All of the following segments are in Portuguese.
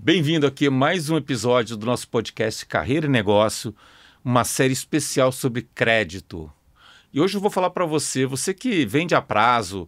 Bem-vindo aqui a mais um episódio do nosso podcast Carreira e Negócio, uma série especial sobre crédito. E hoje eu vou falar para você que vende a prazo,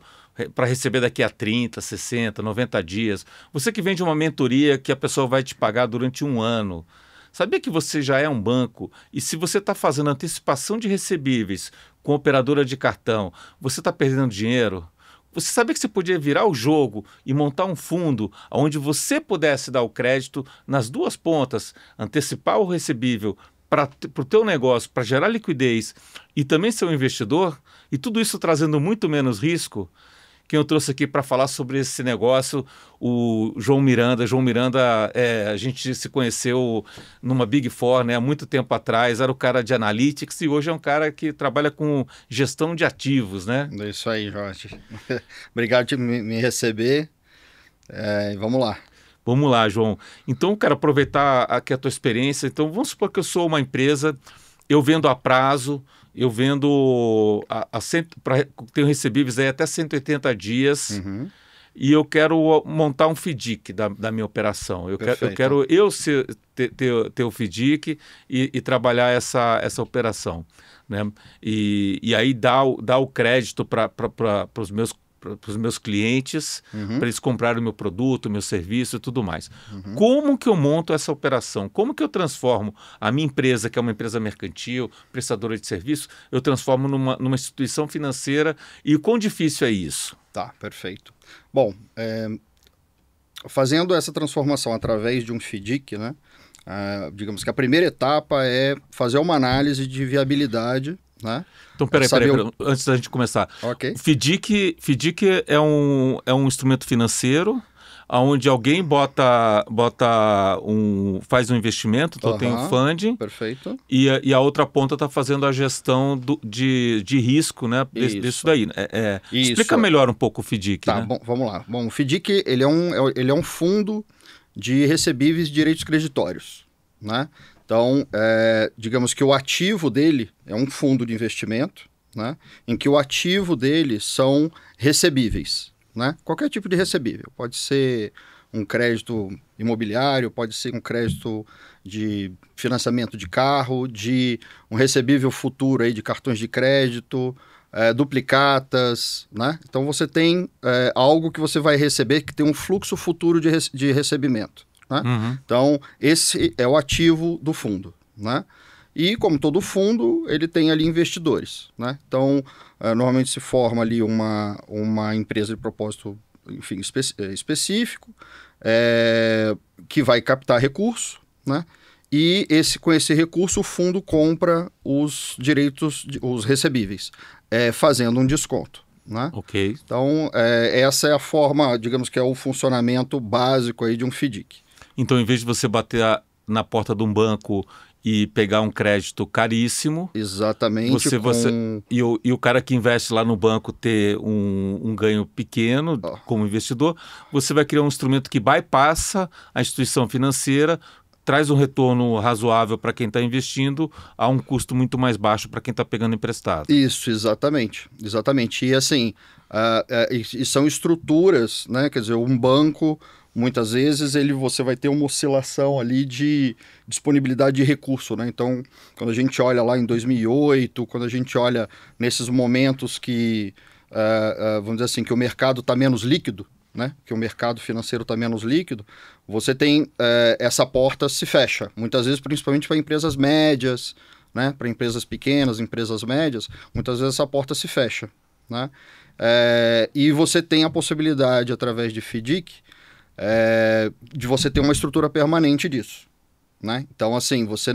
para receber daqui a 30, 60, 90 dias, você que vende uma mentoria que a pessoa vai te pagar durante um ano. Sabia que você já é um banco e se você está fazendo antecipação de recebíveis com operadora de cartão, você está perdendo dinheiro? Você sabia que você podia virar o jogo e montar um fundo onde você pudesse dar o crédito nas duas pontas, antecipar o recebível para o teu negócio, para gerar liquidez e também ser um investidor, e tudo isso trazendo muito menos risco? Quem eu trouxe aqui para falar sobre esse negócio, o João Miranda. João Miranda, a gente se conheceu numa Big Four, né, há muito tempo atrás, era o cara de Analytics e hoje é um cara que trabalha com gestão de ativos, né? É isso aí, Jorge. Obrigado por me receber. Vamos lá. Vamos lá, João. Então, eu quero aproveitar aqui a tua experiência. Então, vamos supor que eu sou uma empresa, eu vendo a prazo, eu vendo tenho recebíveis aí até 180 dias e eu quero montar um FDIC da minha operação. Eu quero ter o FDIC e trabalhar essa operação, né? E aí dar o crédito para os meus clientes, para eles comprarem o meu produto, o meu serviço e tudo mais. Como que eu monto essa operação? Como que eu transformo a minha empresa, que é uma empresa mercantil, prestadora de serviço, eu transformo numa instituição financeira, e o quão difícil é isso? Tá, perfeito. Bom, fazendo essa transformação através de um FDIC, né? Digamos que a primeira etapa é fazer uma análise de viabilidade, né? Então, peraí, antes da gente começar. Okay. FDIC é um instrumento financeiro onde alguém faz um investimento, então tem um funding. Perfeito. E a outra ponta está fazendo a gestão de risco, né? Disso daí. Explica melhor um pouco o FDIC. Tá, né? Bom, vamos lá. Bom, o FDIC ele é um fundo de recebíveis de direitos creditórios, né? Então, digamos que o ativo dele é um fundo de investimento, né, em que o ativo dele são recebíveis, né? Qualquer tipo de recebível. Pode ser um crédito imobiliário, pode ser um crédito de financiamento de carro, de um recebível futuro aí de cartões de crédito, duplicatas, né? Então, você tem algo que você vai receber que tem um fluxo futuro de recebimento. Né? Então, esse é o ativo do fundo, né? E, como todo fundo, ele tem ali investidores, né? Então, normalmente se forma ali uma empresa de propósito, enfim, específico, que vai captar recurso, né? E com esse recurso o fundo compra os direitos, os recebíveis, fazendo um desconto. Né? Ok. Então, essa é a forma, digamos que é o funcionamento básico aí de um FDIC. Então, em vez de você bater na porta de um banco e pegar um crédito caríssimo... Exatamente. E o cara que investe lá no banco ter um ganho pequeno como investidor, você vai criar um instrumento que bypassa a instituição financeira, traz um retorno razoável para quem está investindo a um custo muito mais baixo para quem está pegando emprestado. Isso, exatamente. Exatamente. E assim, e são estruturas, né? Quer dizer, um banco... Muitas vezes você vai ter uma oscilação ali de disponibilidade de recurso, né? Então, quando a gente olha lá em 2008, quando a gente olha nesses momentos que, vamos dizer assim, que o mercado está menos líquido, né? Que o mercado financeiro está menos líquido, você tem essa porta se fecha. Muitas vezes, principalmente para empresas médias, né? Para empresas pequenas, empresas médias, muitas vezes essa porta se fecha, né? E você tem a possibilidade, através de FDIC, de você ter uma estrutura permanente disso, né? Então, assim, você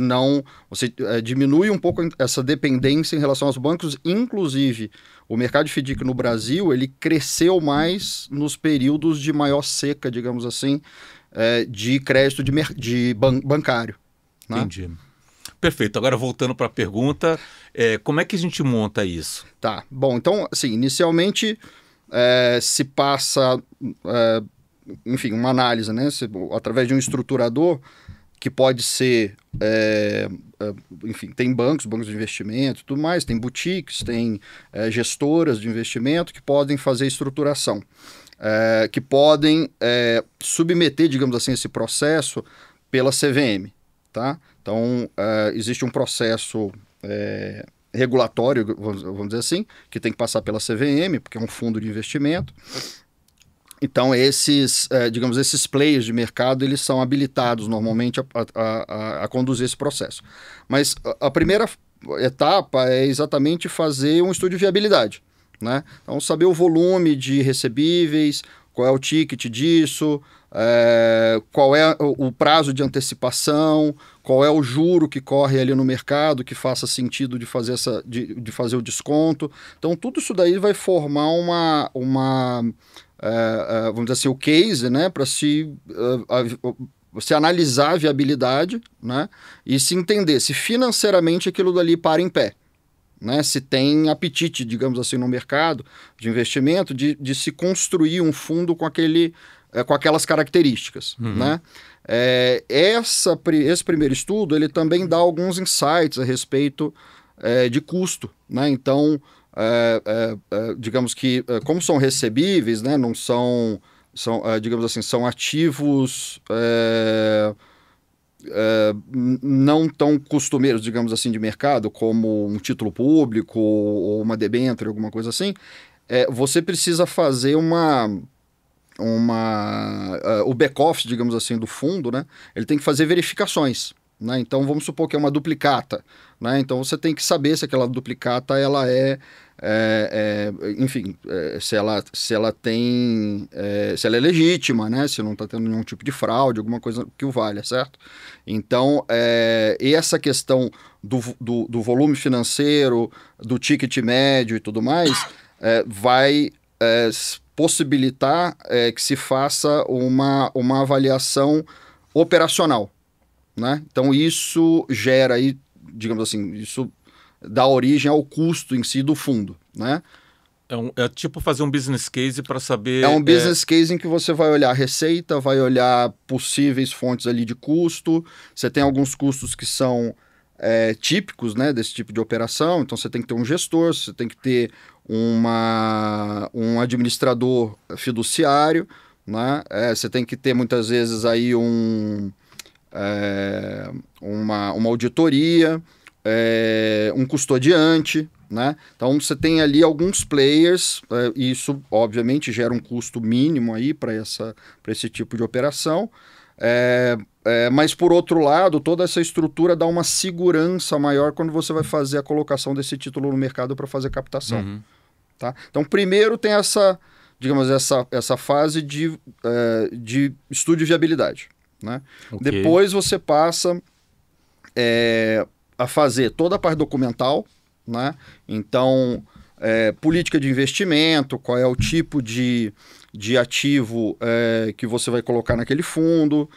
diminui um pouco essa dependência em relação aos bancos. Inclusive, o mercado de FDIC no Brasil, ele cresceu mais nos períodos de maior seca, digamos assim, de crédito bancário. Né? Entendi. Perfeito. Agora, voltando para a pergunta, como é que a gente monta isso? Tá. Bom, então, assim, inicialmente se passa... enfim, uma análise, né? Através de um estruturador que pode ser, enfim, tem bancos de investimento e tudo mais, tem boutiques, tem gestoras de investimento que podem fazer estruturação. que podem submeter, digamos assim, esse processo pela CVM, tá? Então, existe um processo regulatório, vamos dizer assim, que tem que passar pela CVM, porque é um fundo de investimento. Então, digamos, esses players de mercado, eles são habilitados normalmente a conduzir esse processo. Mas a primeira etapa é exatamente fazer um estudo de viabilidade, né? Então, saber o volume de recebíveis, qual é o ticket disso, qual é o prazo de antecipação, qual é o juro que corre ali no mercado que faça sentido de fazer, de fazer o desconto. Então, tudo isso daí vai formar vamos dizer assim, o case, né, para se analisar a viabilidade, né, e se entender se financeiramente aquilo dali para em pé, né, se tem apetite, digamos assim, no mercado de investimento de se construir um fundo com aquelas características, né? Esse primeiro estudo ele também dá alguns insights a respeito de custo, né? Então, digamos que como são recebíveis, né, não são digamos assim, são ativos não tão costumeiros, digamos assim, de mercado, como um título público ou uma debênture, alguma coisa assim, você precisa fazer o back-office, digamos assim, do fundo, né? Ele tem que fazer verificações, né? Então, vamos supor que é uma duplicata, né? Então, você tem que saber se aquela duplicata, ela enfim, se ela é legítima, né? Se não está tendo nenhum tipo de fraude, alguma coisa que o valha, certo? Então, e essa questão do volume financeiro, do ticket médio e tudo mais, vai possibilitar que se faça uma avaliação operacional, né? Então, isso gera aí, digamos assim, isso dá origem ao custo em si do fundo, né? É tipo fazer um business case para saber... É um business case em que você vai olhar a receita, vai olhar possíveis fontes ali de custo, você tem alguns custos que são típicos, né, desse tipo de operação, então você tem que ter um gestor, você tem que ter um administrador fiduciário, né? Você tem que ter muitas vezes aí uma auditoria, um custodiante, né? Então você tem ali alguns players, e isso obviamente gera um custo mínimo aí para esse tipo de operação, mas por outro lado, toda essa estrutura dá uma segurança maior quando você vai fazer a colocação desse título no mercado para fazer captação. Tá? Então primeiro tem digamos, essa fase de estudo de viabilidade, né? Okay. Depois você passa a fazer toda a parte documental, né? Então, política de investimento, qual é o tipo de ativo que você vai colocar naquele fundo,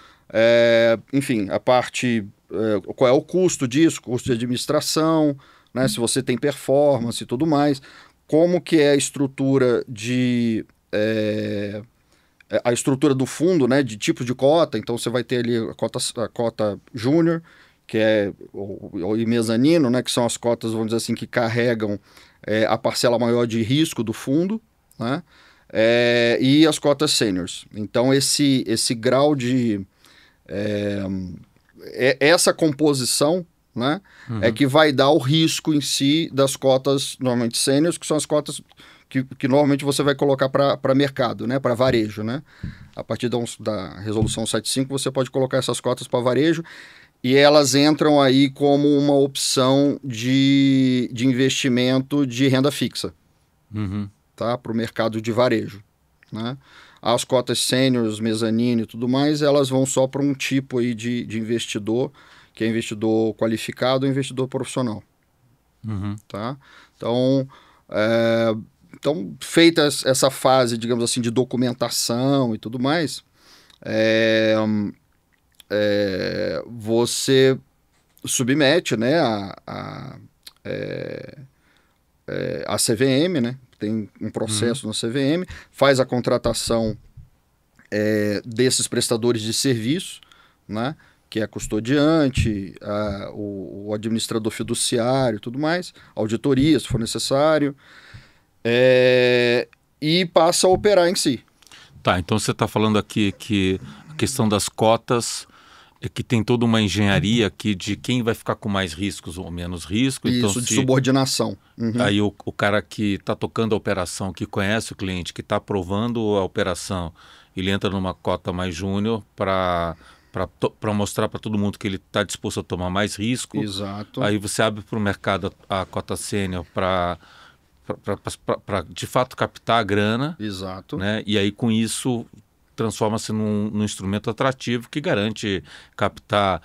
enfim, a parte, qual é o custo disso, custo de administração, né? Se você tem performance e tudo mais, como que é a estrutura a estrutura do fundo, né, de tipo de cota. Então você vai ter ali a cota júnior, que o mezanino, né, que são as cotas, vamos dizer assim, que carregam a parcela maior de risco do fundo, né, e as cotas seniors. Então esse grau de essa composição, né, é que vai dar o risco em si das cotas normalmente seniors, que são as cotas que normalmente você vai colocar para mercado, né, para varejo, né? A partir da resolução 75 você pode colocar essas cotas para varejo e elas entram aí como uma opção de investimento de renda fixa, tá? Para o mercado de varejo, né? As cotas sêniores, mezanino e tudo mais, elas vão só para um tipo aí de investidor, que é investidor qualificado ou investidor profissional, tá? Então, feita essa fase, digamos assim, de documentação e tudo mais, você submete, né, a CVM, né? Tem um processo na CVM, faz a contratação desses prestadores de serviço, né? Que é custodiante, o administrador fiduciário e tudo mais, auditoria, se for necessário, e passa a operar em si. Tá, então você está falando aqui que a questão das cotas é que tem toda uma engenharia aqui de quem vai ficar com mais riscos ou menos risco. Isso, Então, de subordinação. Uhum. Aí o cara que está tocando a operação, que conhece o cliente, que está aprovando a operação, ele entra numa cota mais júnior para mostrar para todo mundo que ele está disposto a tomar mais risco. Exato. Aí você abre para o mercado a cota sênior para de fato captar a grana. Exato. Né? E aí com isso transforma-se num instrumento atrativo que garante captar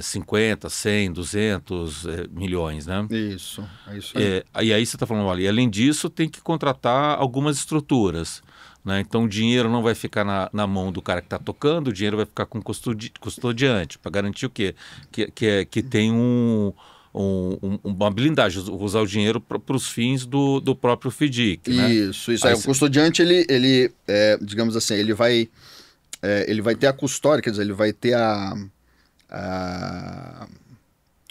50, 100, 200 milhões. Né? Isso, é isso aí. E aí você está falando, olha, e além disso tem que contratar algumas estruturas. Né? Então o dinheiro não vai ficar na mão do cara que está tocando, o dinheiro vai ficar com custodiante, para garantir o quê? Que tem uma blindagem, usar o dinheiro para os fins do próprio FDIC. Né? Isso. Aí, o custodiante, ele digamos assim, ele vai ter a custódia, quer dizer, ele vai ter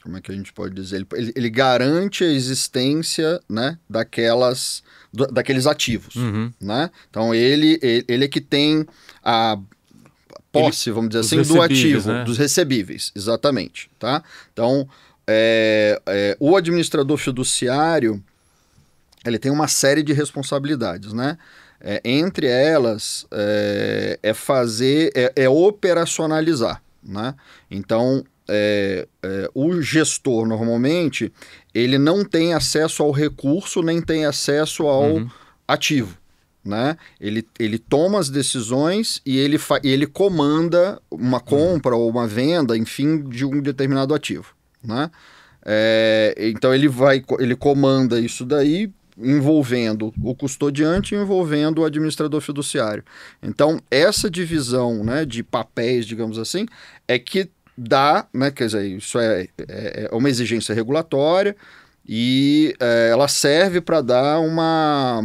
como é que a gente pode dizer? Ele garante a existência, né, daqueles ativos. Uhum. Né? Então, ele é que tem a posse, vamos dizer assim, do ativo, né? dos recebíveis, exatamente. Tá? Então, o administrador fiduciário, ele tem uma série de responsabilidades, né? Entre elas, operacionalizar, né? Então, o gestor, normalmente, ele não tem acesso ao recurso, nem tem acesso ao ativo, né? Ele toma as decisões e ele comanda uma compra ou uma venda, enfim, de um determinado ativo, né? Então ele comanda isso daí, envolvendo o custodiante e envolvendo o administrador fiduciário. Então, essa divisão, né, de papéis, digamos assim, é que dá, né, quer dizer, isso é uma exigência regulatória e ela serve para dar uma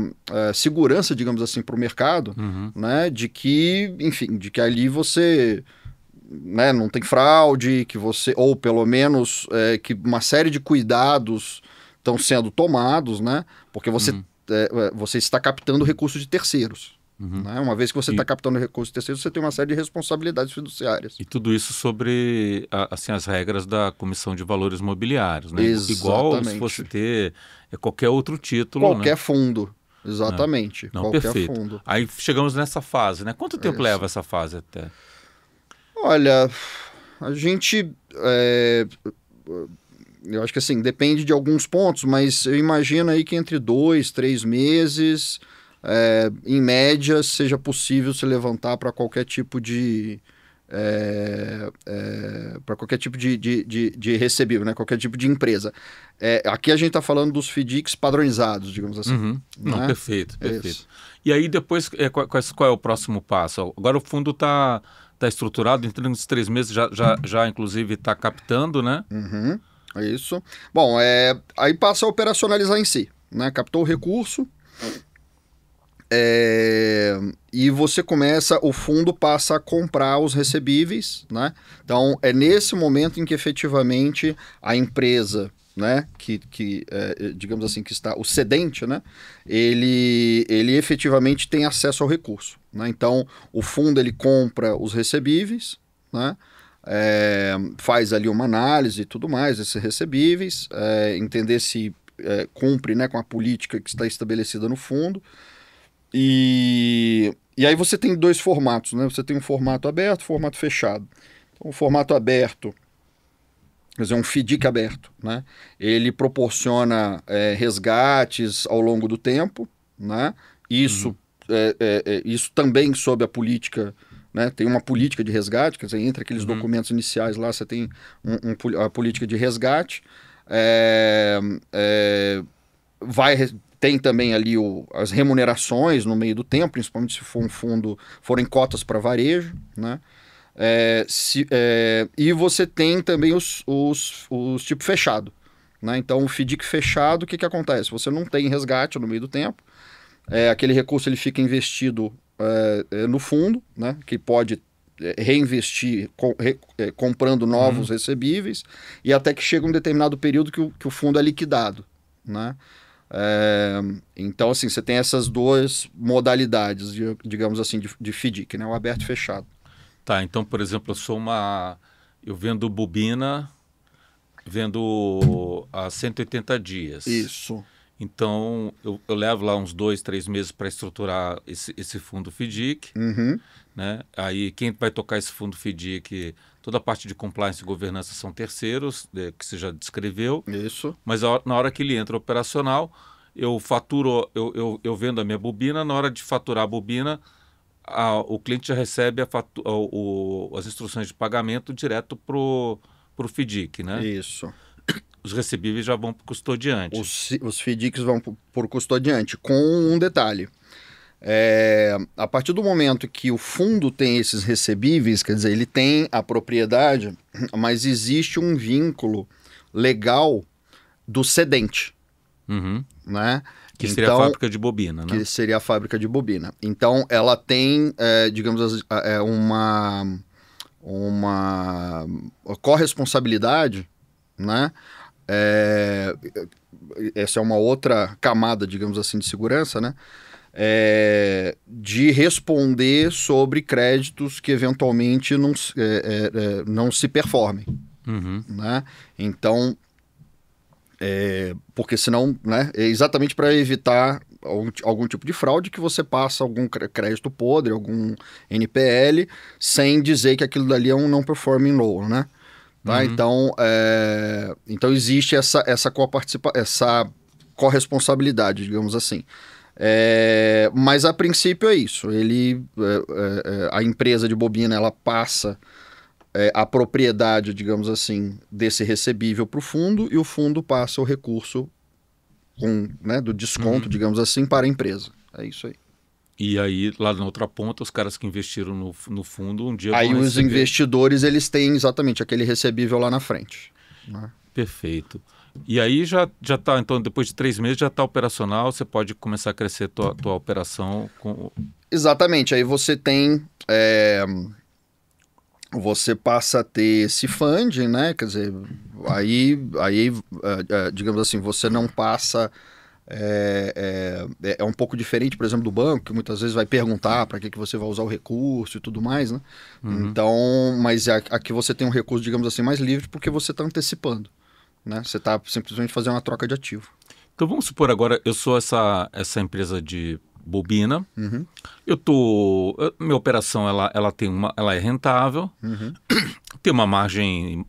segurança, digamos assim, para o mercado, né, de que, enfim, de que ali você, né, não tem fraude, que você, ou pelo menos que uma série de cuidados estão sendo tomados, né, porque você está captando recursos de terceiros. Né? Uma vez que você está captando recursos de terceiros, você tem uma série de responsabilidades fiduciárias. E tudo isso sobre assim, as regras da Comissão de Valores Mobiliários, né? Exatamente. Igual se fosse ter qualquer outro título. Qualquer, né? Fundo. Exatamente. Não, qualquer perfeito. Fundo. Aí chegamos nessa fase, né? Quanto tempo leva essa fase até? Olha, a gente... eu acho que assim, depende de alguns pontos, mas eu imagino aí que entre 2, 3 meses... em média, seja possível se levantar para qualquer tipo de recebível, né? Qualquer tipo de empresa. Aqui a gente está falando dos FDICs padronizados, digamos assim. Né? Não, perfeito. Isso. E aí depois, qual é o próximo passo? Agora o fundo está estruturado, entre uns 3 meses já inclusive está captando, né? Isso. Bom, aí passa a operacionalizar em si, né? Captou o recurso, e você o fundo passa a comprar os recebíveis, né? Então, é nesse momento em que efetivamente a empresa, né, digamos assim, que está o cedente, né, ele efetivamente tem acesso ao recurso, né? Então, o fundo ele compra os recebíveis, né? Faz ali uma análise e tudo mais desses recebíveis, entender se cumpre, né, com a política que está estabelecida no fundo. E aí você tem 2 formatos, né? Você tem um formato aberto e um formato fechado. Então, o formato aberto, quer dizer, um FDIC aberto, né? Ele proporciona resgates ao longo do tempo, né? Isso também sob a política, né? Tem uma política de resgate, quer dizer, entre aqueles documentos iniciais lá você tem a política de resgate. Tem também ali as remunerações no meio do tempo, principalmente se for um fundo, forem cotas para varejo, né? E você tem também os tipo fechado, né? Então, o FDIC fechado, o que acontece? Você não tem resgate no meio do tempo, aquele recurso ele fica investido no fundo, né? Que pode reinvestir comprando novos recebíveis, e até que chega um determinado período que o fundo é liquidado, né? Então, assim, você tem essas duas modalidades, digamos assim, de FDIC, né? O aberto e fechado. Tá, então, por exemplo, eu vendo bobina, vendo há 180 dias. Isso. Então, eu levo lá uns 2, 3 meses para estruturar esse fundo FDIC, né? Aí, quem vai tocar esse fundo FDIC, toda a parte de compliance e governança são terceiros, que você já descreveu. Isso. Mas na hora que ele entra operacional, eu faturo, eu vendo a minha bobina, na hora de faturar a bobina, o cliente já recebe as instruções de pagamento direto para o FDIC, né? Isso. Os recebíveis já vão para o custodiante. Os FDICs vão para o custodiante, com um detalhe. A partir do momento que o fundo tem esses recebíveis, quer dizer, ele tem a propriedade, mas existe um vínculo legal do cedente, né? Que seria a fábrica de bobina, né? Que seria a fábrica de bobina. Então, ela tem, digamos, uma corresponsabilidade, né? Essa é uma outra camada, digamos assim, de segurança, né? De responder sobre créditos que eventualmente não se performem, né? Então, porque senão, né, é exatamente para evitar algum tipo de fraude que você passa algum crédito podre, algum NPL, sem dizer que aquilo dali é um non-performing loan, né? Tá? Então existe essa corresponsabilidade, digamos assim. Mas a princípio é isso. A empresa de bobina, ela passa a propriedade, digamos assim, desse recebível para o fundo, e o fundo passa o recurso do desconto, digamos assim, para a empresa. É isso aí. E aí, lá na outra ponta, os caras que investiram no fundo, um dia aí vão os receber... investidores, eles têm exatamente aquele recebível lá na frente, né? Perfeito. E aí já está, então, depois de 3 meses já está operacional, você pode começar a crescer tua operação com... Exatamente. Aí você tem... Você passa a ter esse funding, né? Quer dizer, aí digamos assim, você não passa... É um pouco diferente, por exemplo, do banco, que muitas vezes vai perguntar para que você vai usar o recurso e tudo mais, né? Então, mas aqui você tem um recurso, digamos assim, mais livre, porque você está antecipando, né? Você está simplesmente fazendo uma troca de ativo. Então vamos supor agora, eu sou essa empresa de bobina, minha operação ela é rentável, tem uma margem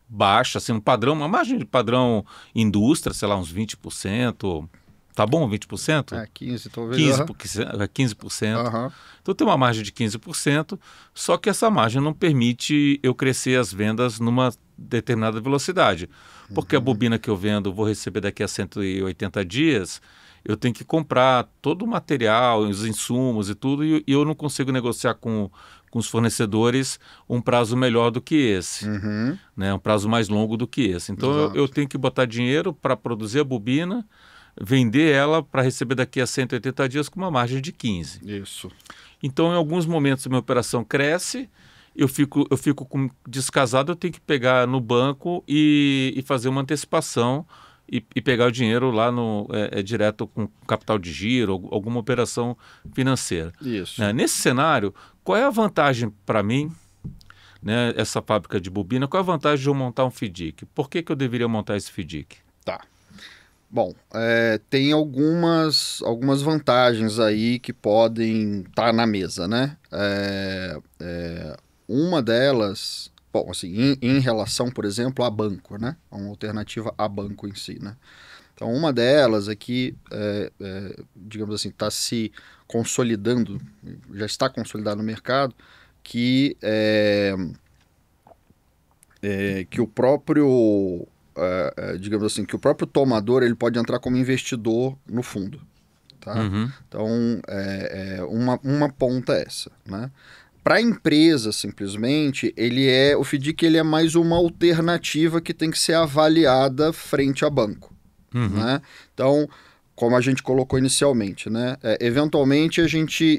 baixa, assim, uma margem de padrão indústria, sei lá, uns 20%. Tá bom 20%? 15%, talvez. 15%. Então tem uma margem de 15%, só que essa margem não permite eu crescer as vendas numa determinada velocidade. Porque a bobina que eu vendo, vou receber daqui a 180 dias, eu tenho que comprar todo o material, os insumos e tudo, e eu não consigo negociar com os fornecedores um prazo melhor do que esse, né? Um prazo mais longo do que esse. Então eu tenho que botar dinheiro para produzir a bobina, vender ela para receber daqui a 180 dias com uma margem de 15%. Isso. Então, em alguns momentos a minha operação cresce, eu fico descasado, eu tenho que pegar no banco e fazer uma antecipação e pegar o dinheiro lá direto com capital de giro, alguma operação financeira. Isso. Nesse cenário, qual é a vantagem para mim, né, essa fábrica de bobina, qual é a vantagem de eu montar um FDIC? Por que eu deveria montar esse FDIC? Tá. Bom, tem algumas vantagens aí que podem estar na mesa, né? Uma delas, bom, assim, em relação, por exemplo, a banco, né? Uma alternativa a banco em si, né? Então, uma delas é que, digamos assim, está se consolidando, já está consolidado no mercado, que o próprio... digamos assim, que o próprio tomador ele pode entrar como investidor no fundo, tá? Então, uma ponta é essa, né? Para a empresa, simplesmente, o FDIC ele é mais uma alternativa que tem que ser avaliada frente a banco, né? Então, como a gente colocou inicialmente, né? Eventualmente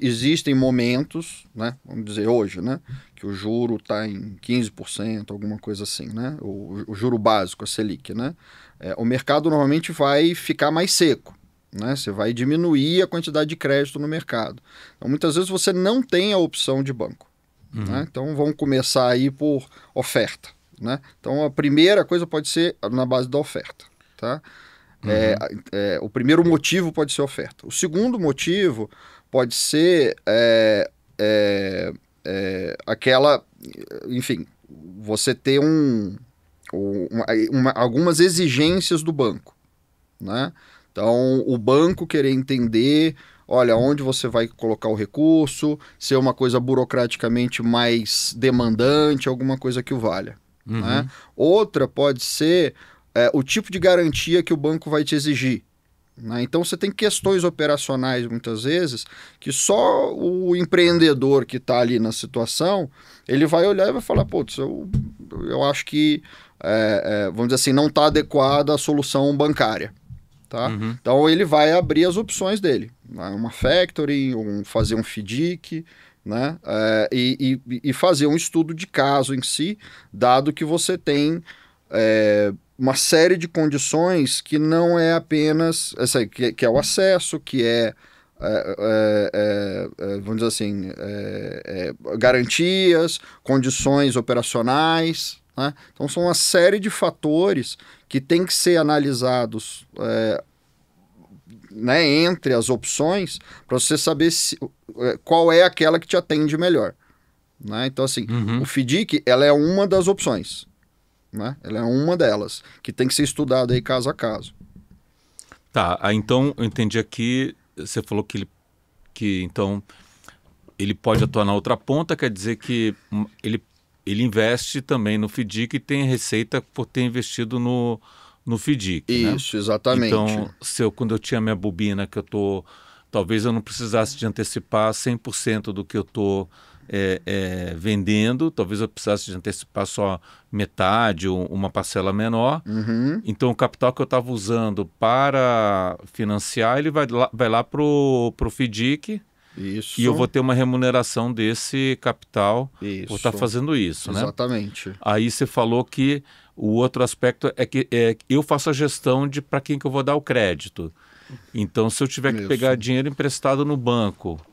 existem momentos, né? Vamos dizer hoje, né? Que que o juro está em 15%, alguma coisa assim, né? O juro básico, a Selic, né? O mercado normalmente vai ficar mais seco, né? Você vai diminuir a quantidade de crédito no mercado. Então, muitas vezes você não tem a opção de banco. Né? Então, vamos começar aí por oferta, né? Então, a primeira coisa pode ser na base da oferta, tá? O primeiro motivo pode ser oferta. O segundo motivo pode ser aquela, enfim, você ter algumas exigências do banco, né? Então, o banco querer entender, olha, onde você vai colocar o recurso, ser uma coisa burocraticamente mais demandante, alguma coisa que o valha. Né? Outra pode ser o tipo de garantia que o banco vai te exigir. Né? Então, você tem questões operacionais, muitas vezes, que só o empreendedor que está ali na situação, ele vai olhar e vai falar, putz, eu acho que, vamos dizer assim, não está adequada a solução bancária. Tá? Então, ele vai abrir as opções dele. Né? Uma factoring, fazer um FDIC, né? E fazer um estudo de caso em si, dado que você tem uma série de condições que não é apenas que é o acesso, que vamos dizer assim, garantias, condições operacionais, né? Então são uma série de fatores que tem que ser analisados né, entre as opções para você saber qual é aquela que te atende melhor. Né? Então assim, o FDIC ela é uma das opções. Né? Ela é uma delas, que tem que ser estudada aí caso a caso. Tá, então eu entendi aqui, você falou que então ele pode atuar na outra ponta, quer dizer que ele investe também no FDIC e tem receita por ter investido no FDIC. Isso, né? Exatamente. Então, quando eu tinha minha bobina, talvez eu não precisasse de antecipar 100% do que eu estou vendendo, talvez eu precisasse de antecipar só metade ou uma parcela menor. Então o capital que eu estava usando para financiar, ele vai lá para o FDIC. Isso. E eu vou ter uma remuneração desse capital por estar fazendo isso. Exatamente. Né? Aí você falou que o outro aspecto é que eu faço a gestão de para quem que eu vou dar o crédito. Então, se eu tiver que pegar dinheiro emprestado no banco,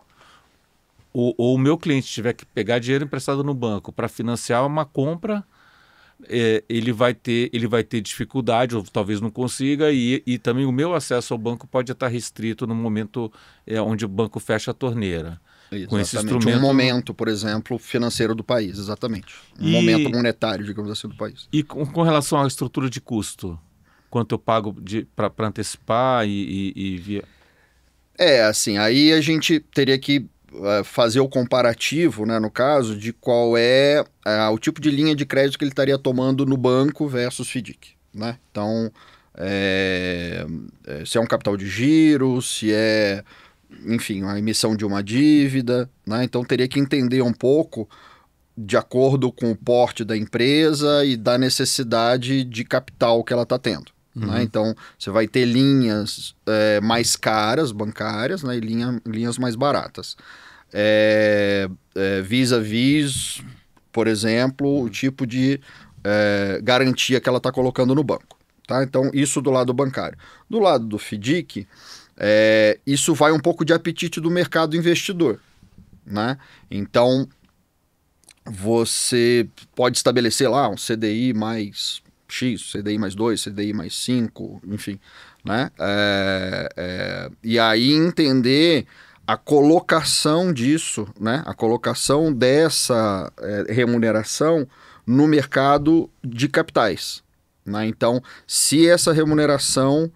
ou o meu cliente tiver que pegar dinheiro emprestado no banco para financiar uma compra, ele vai ter dificuldade, ou talvez não consiga, e também o meu acesso ao banco pode estar restrito no momento onde o banco fecha a torneira. Exatamente. Com esse instrumento... Um momento, por exemplo, financeiro do país, exatamente. Momento monetário, digamos assim, do país. E com relação à estrutura de custo? Quanto eu pago para antecipar assim, aí a gente teria que fazer o comparativo, né, no caso, de qual é o tipo de linha de crédito que ele estaria tomando no banco versus FDIC, né? Então, se é um capital de giro, se é, enfim, a emissão de uma dívida, né? Então, teria que entender um pouco de acordo com o porte da empresa e da necessidade de capital que ela está tendo. Né? Então, você vai ter linhas mais caras, bancárias, né? E linhas mais baratas. Vis-a-vis, por exemplo, o tipo de garantia que ela está colocando no banco. Tá? Então, isso do lado bancário. Do lado do FDIC, isso vai um pouco de apetite do mercado investidor. Né? Então, você pode estabelecer lá um CDI mais X, CDI mais 2, CDI mais 5, enfim, né? E aí entender a colocação disso, né? A colocação dessa remuneração no mercado de capitais. Né? Então, se essa remuneração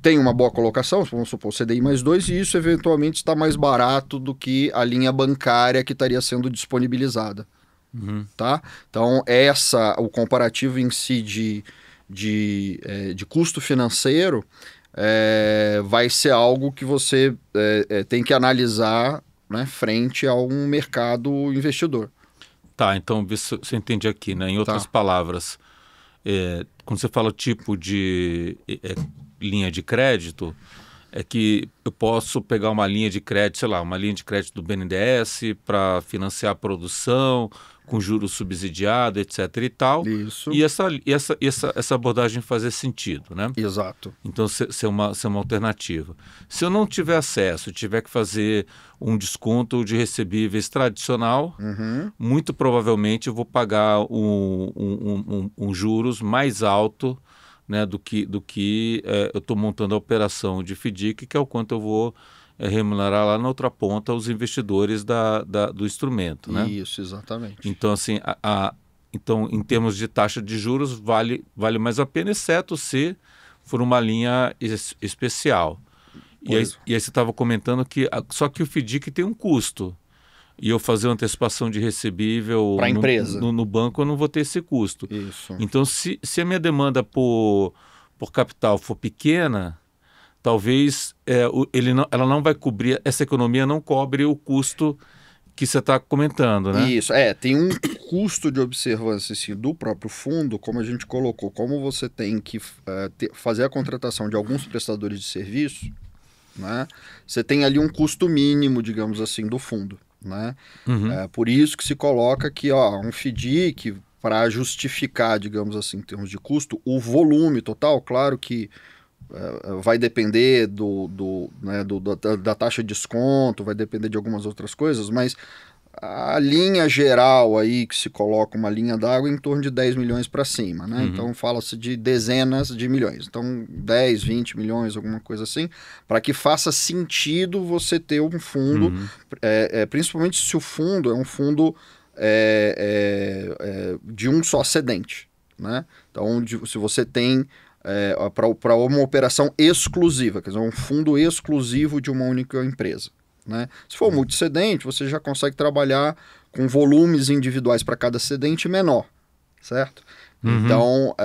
tem uma boa colocação, vamos supor CDI mais 2, e isso eventualmente está mais barato do que a linha bancária que estaria sendo disponibilizada. Tá? Então, o comparativo em si de custo financeiro vai ser algo que você tem que analisar, né, frente a um mercado investidor. Tá, então se eu entendi aqui, né? Em outras palavras, quando você fala tipo de linha de crédito, é que eu posso pegar uma linha de crédito, sei lá, uma linha de crédito do BNDES para financiar a produção, com juros subsidiados, etc. e tal. Isso. E essa abordagem fazer sentido, né? Exato. Então, ser uma alternativa. Se eu não tiver acesso, tiver que fazer um desconto de recebíveis tradicional, muito provavelmente eu vou pagar um juros mais alto, né, do que eu estou montando a operação de FDIC, que é o quanto eu vou remunerar lá na outra ponta os investidores do instrumento, né? Isso, exatamente. Então, assim, então, em termos de taxa de juros, vale mais a pena, exceto se for uma linha especial. E aí você estava comentando que só que o FDIC tem um custo. E eu fazer uma antecipação de recebível para a empresa. No banco, eu não vou ter esse custo. Isso. Então, se a minha demanda por capital for pequena, talvez ela não vai cobrir, essa economia não cobre o custo que você está comentando, né? Isso, tem um custo de observância assim, do próprio fundo, como a gente colocou, como você tem que fazer a contratação de alguns prestadores de serviço, né? Você tem ali um custo mínimo, digamos assim, do fundo, né? Por isso que se coloca que um FDIC, para justificar, digamos assim, em termos de custo, o volume total, claro que vai depender da taxa de desconto, vai depender de algumas outras coisas, mas a linha geral aí que se coloca uma linha d'água em torno de 10 milhões para cima, né? Então fala-se de dezenas de milhões, então 10, 20 milhões, alguma coisa assim, para que faça sentido você ter um fundo, principalmente se o fundo é um fundo de um só cedente, né? Então se você tem para uma operação exclusiva, quer dizer, um fundo exclusivo de uma única empresa, né? Se for multicedente, você já consegue trabalhar com volumes individuais para cada cedente menor, certo? Então,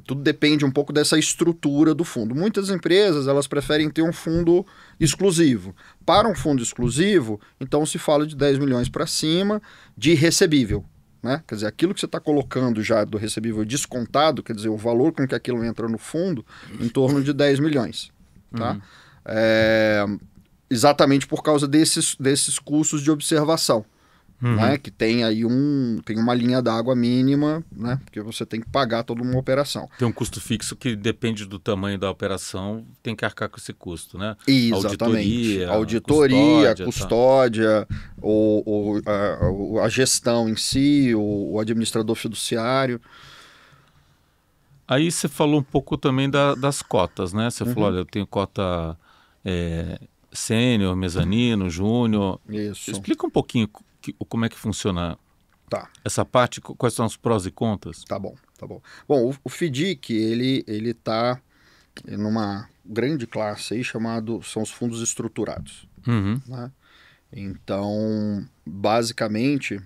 tudo depende um pouco dessa estrutura do fundo. Muitas empresas, elas preferem ter um fundo exclusivo. Para um fundo exclusivo, então se fala de 10 milhões para cima de recebível, né? Quer dizer, aquilo que você está colocando já do recebível descontado, quer dizer, o valor com que aquilo entra no fundo, em torno de 10 milhões. Tá? Exatamente por causa desses custos de observação. Né? Que tem aí tem uma linha d'água mínima, né? Porque você tem que pagar toda uma operação. Tem um custo fixo que depende do tamanho da operação, tem que arcar com esse custo, né? Exatamente. Auditoria, custódia, a gestão em si, o administrador fiduciário. Aí você falou um pouco também das cotas, né? Você falou, olha, eu tenho cota sênior, mezanino, júnior. Isso. Explica um pouquinho como é que funciona essa parte, quais são os prós e contras? Tá bom. Bom, o FDIC, ele tá numa grande classe aí são os fundos estruturados. Né? Então, basicamente, o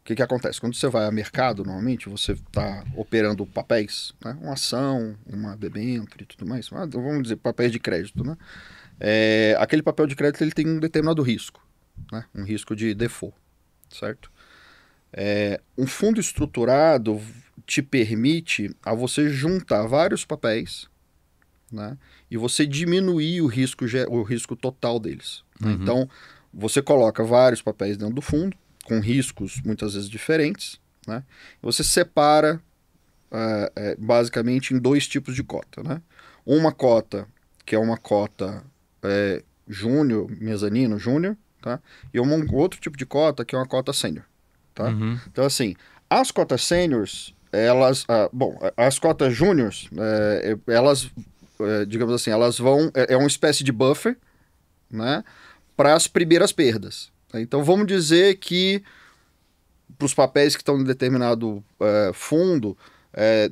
que acontece? Quando você vai ao mercado, normalmente, você está operando papéis, né? Uma ação, uma debênture e tudo mais, vamos dizer, papéis de crédito, né? Aquele papel de crédito ele tem um determinado risco, né? Um risco de default, certo? Um fundo estruturado te permite a você juntar vários papéis, né? E você diminuir o risco total deles. Né? Então, você coloca vários papéis dentro do fundo, com riscos muitas vezes diferentes, né? Você separa basicamente em dois tipos de cota, né? Uma cota que é uma cota júnior, mezanino, júnior, tá? E um outro tipo de cota que é uma cota sênior, tá? Então, assim, as cotas sêniors, as cotas júniors, elas, digamos assim, elas vão, uma espécie de buffer, né? Para as primeiras perdas. Então, vamos dizer que para os papéis que estão em determinado fundo,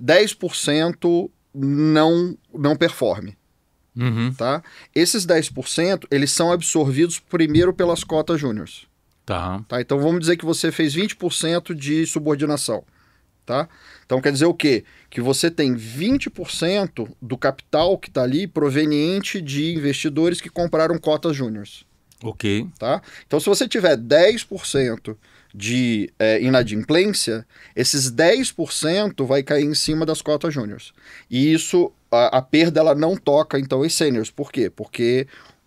10% não performe. Tá? Esses 10%, eles são absorvidos primeiro pelas cotas júniors. Tá? Então, vamos dizer que você fez 20% de subordinação. Tá? Então, quer dizer o quê? Que você tem 20% do capital que está ali proveniente de investidores que compraram cotas júniors. Ok. Tá? Então, se você tiver 10% de inadimplência, esses 10% vai cair em cima das cotas júniors. E isso a perda ela não toca, então, os seniors. Por quê? Porque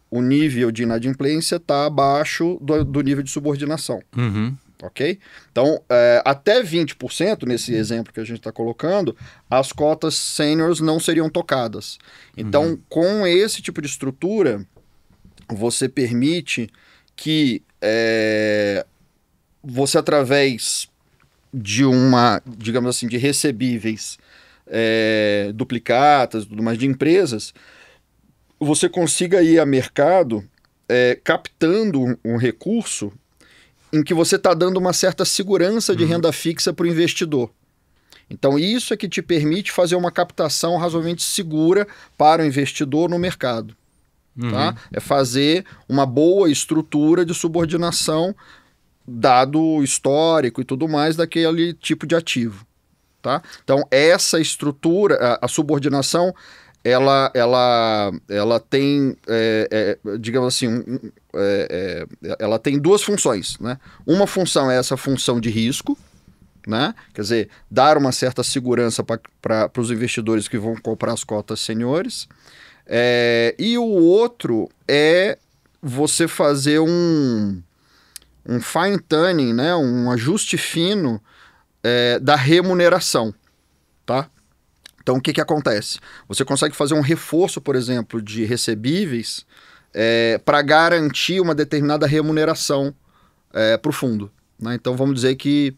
o nível de inadimplência está abaixo do nível de subordinação. Uhum. Ok? Então, até 20%, nesse exemplo que a gente está colocando, as cotas seniors não seriam tocadas. Então, com esse tipo de estrutura, você permite que você, através de digamos assim, de recebíveis duplicatas, tudo mais de empresas, você consiga ir a mercado captando um recurso em que você está dando uma certa segurança de renda fixa para o investidor. Então, isso é que te permite fazer uma captação razoavelmente segura para o investidor no mercado. Tá? É fazer uma boa estrutura de subordinação, dado o histórico e tudo mais daquele tipo de ativo. Tá? Então, essa estrutura, a subordinação, ela tem, digamos assim, ela tem duas funções. Né? Uma função é essa função de risco, né? Quer dizer, dar uma certa segurança para os investidores que vão comprar as cotas seniores. E o outro é você fazer um fine tuning, né? Um ajuste fino da remuneração. Tá? Então, o que acontece? Você consegue fazer um reforço, por exemplo, de recebíveis para garantir uma determinada remuneração para o fundo. Né? Então, vamos dizer que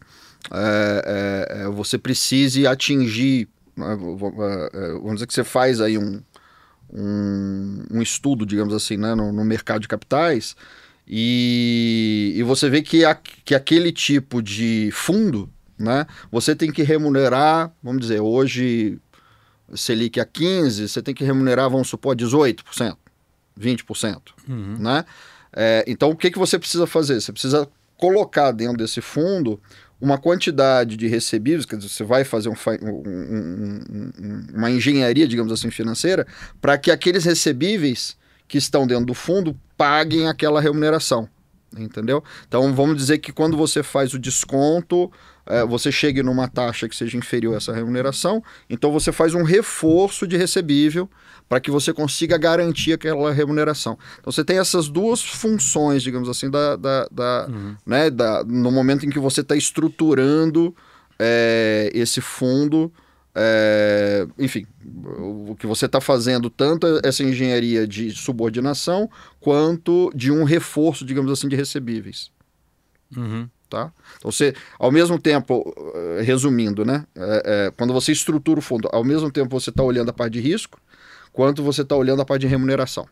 você precise atingir, vamos dizer que você faz aí um estudo, digamos assim, né, no mercado de capitais, e você vê que aquele tipo de fundo, né, você tem que remunerar, vamos dizer, hoje Selic a 15%, você tem que remunerar, vamos supor, 18%, 20%. Né? Então, o que você precisa fazer? Você precisa colocar dentro desse fundo uma quantidade de recebíveis, quer dizer, você vai fazer uma engenharia, digamos assim, financeira, para que aqueles recebíveis que estão dentro do fundo paguem aquela remuneração, entendeu? Então, vamos dizer que quando você faz o desconto, você chegue numa taxa que seja inferior a essa remuneração, então você faz um reforço de recebível para que você consiga garantir aquela remuneração. Então você tem essas duas funções, digamos assim, né, no momento em que você está estruturando esse fundo, enfim, o que você está fazendo, tanto essa engenharia de subordinação, quanto de um reforço, digamos assim, de recebíveis. Tá? Então você, ao mesmo tempo, resumindo, né, quando você estrutura o fundo, ao mesmo tempo você está olhando a parte de risco, quanto você está olhando a parte de remuneração.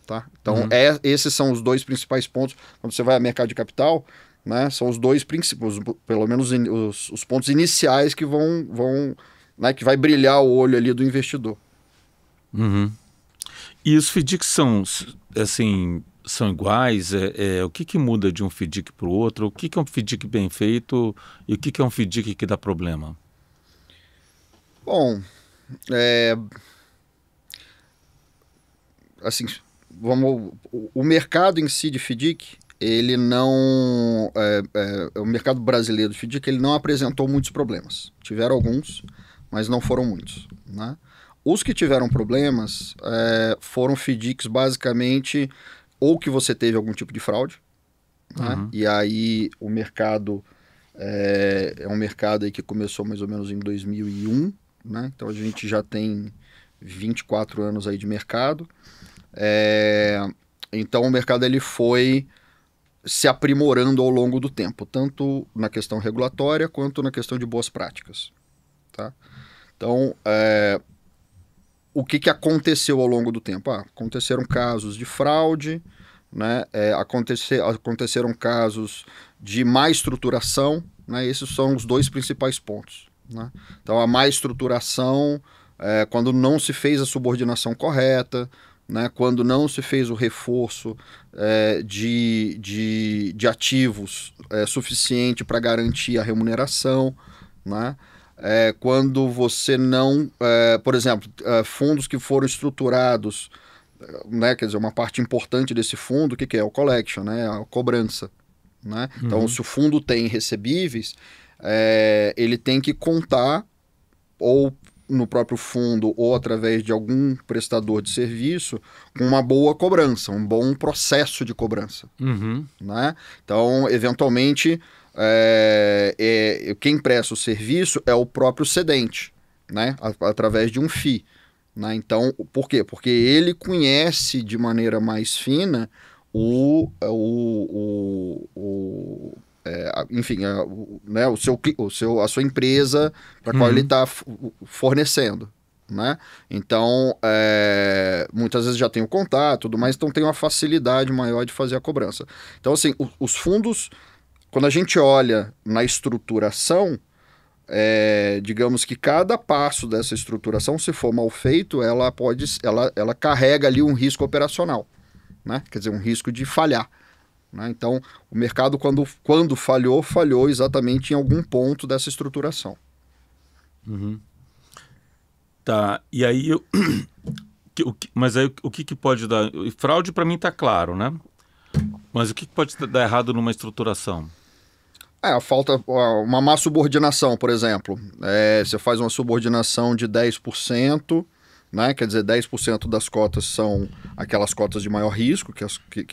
Tá? Então, esses são os dois principais pontos. Quando você vai ao mercado de capital, né, são os dois principais, pelo menos os pontos iniciais que né, que vai brilhar o olho ali do investidor. E os FDICs são, assim, são iguais? O que muda de um FDIC para o outro? O que é um FDIC bem feito e o que é um FDIC que dá problema? Bom, assim, o mercado em si de FDIC, ele não, o mercado brasileiro de FDIC, ele não apresentou muitos problemas. Tiveram alguns, mas não foram muitos, né? Os que tiveram problemas foram FDICs basicamente ou que você teve algum tipo de fraude, né? E aí o mercado é um mercado aí que começou mais ou menos em 2001, né? Então a gente já tem 24 anos aí de mercado. Então o mercado ele foi se aprimorando ao longo do tempo, tanto na questão regulatória quanto na questão de boas práticas. Tá? Então, o que aconteceu ao longo do tempo? Aconteceram casos de fraude, né? Aconteceram casos de má estruturação, né? Esses são os dois principais pontos. Né? Então, a má estruturação, quando não se fez a subordinação correta, né, quando não se fez o reforço de ativos suficiente para garantir a remuneração, né, quando você não, por exemplo, fundos que foram estruturados, né, quer dizer, uma parte importante desse fundo, o que é? O collection, né, a cobrança. Né? Então, se o fundo tem recebíveis, ele tem que contar ou no próprio fundo ou através de algum prestador de serviço com uma boa cobrança, um bom processo de cobrança. Uhum. Né? Então, eventualmente, quem presta o serviço é o próprio cedente, né? Através de um FII. Né? Então, por quê? Porque ele conhece de maneira mais fina enfim, né, a sua empresa para qual ele está fornecendo. Né? Então, muitas vezes já tem o contato, tudo mais, então tem uma facilidade maior de fazer a cobrança. Então, assim, os fundos, quando a gente olha na estruturação, digamos que cada passo dessa estruturação, se for mal feito, ela carrega ali um risco operacional, né? Quer dizer, um risco de falhar. Né? Então, o mercado, quando falhou exatamente em algum ponto dessa estruturação. Uhum. Tá, e aí, mas aí o que pode dar? Fraude para mim está claro, né? Mas o que pode dar errado numa estruturação? Falta uma má subordinação, por exemplo. Você faz uma subordinação de 10%, né? Quer dizer, 10% das cotas são aquelas cotas de maior risco, que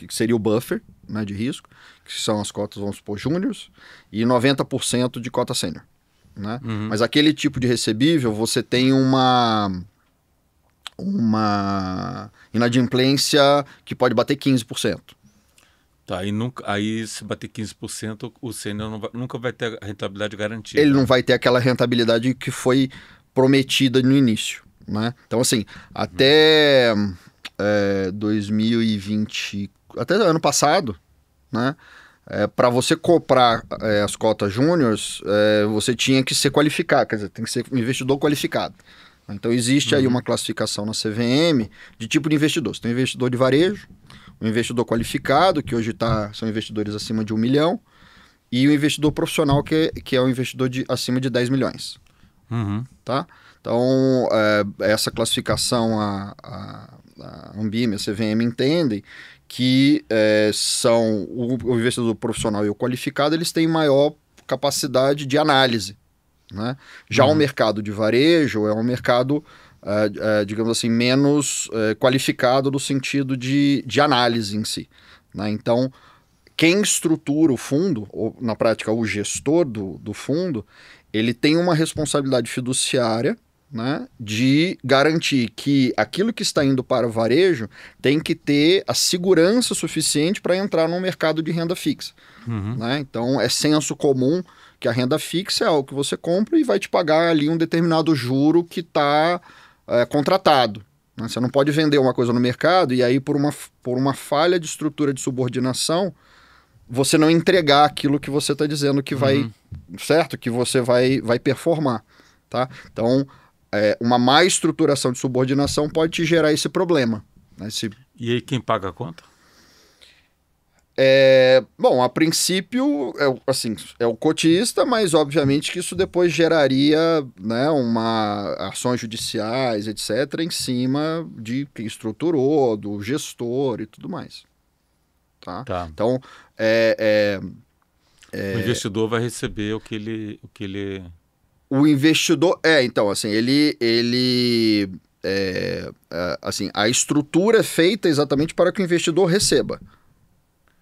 seria o buffer, né, de risco, que são as cotas, vamos supor, júniors, e 90% de cota sênior. Né? Uhum. Mas aquele tipo de recebível, você tem uma inadimplência que pode bater 15%. Tá, aí se bater 15%, o sênior nunca vai ter a rentabilidade garantida. Ele não vai ter aquela rentabilidade que foi prometida no início. Né? Então, assim, até 2020, até ano passado, né? Para você comprar as cotas júniors, você tinha que ser qualificado, quer dizer, tem que ser um investidor qualificado. Então, existe aí uma classificação na CVM de tipo de investidor. Você tem um investidor de varejo, um investidor qualificado, que hoje são investidores acima de 1 milhão, e o investidor profissional, que é um investidor acima de 10 milhões. Uhum. Tá? Então, essa classificação, a Anbim, a CVM entendem que são o investidor profissional e o qualificado, eles têm maior capacidade de análise. Né? Já o mercado de varejo é um mercado, digamos assim, menos qualificado no sentido de análise em si. Né? Então, quem estrutura o fundo, ou na prática o gestor do fundo, ele tem uma responsabilidade fiduciária, né, de garantir que aquilo que está indo para o varejo tem que ter a segurança suficiente para entrar no mercado de renda fixa. Uhum. Né? Então, é senso comum que a renda fixa é algo que você compra e vai te pagar ali um determinado juro que está contratado. Né? Você não pode vender uma coisa no mercado e aí, por uma falha de estrutura de subordinação, você não entregar aquilo que você está dizendo que vai, certo? Que você vai performar. Tá? Então, uma má estruturação de subordinação pode te gerar esse problema. Né? E aí quem paga a conta? Bom, a princípio é o cotista, mas obviamente que isso depois geraria, né, ações judiciais, etc., em cima de quem estruturou, do gestor e tudo mais. Tá? Então, o investidor vai receber o que ele... O investidor... então, assim, assim, a estrutura é feita exatamente para que o investidor receba.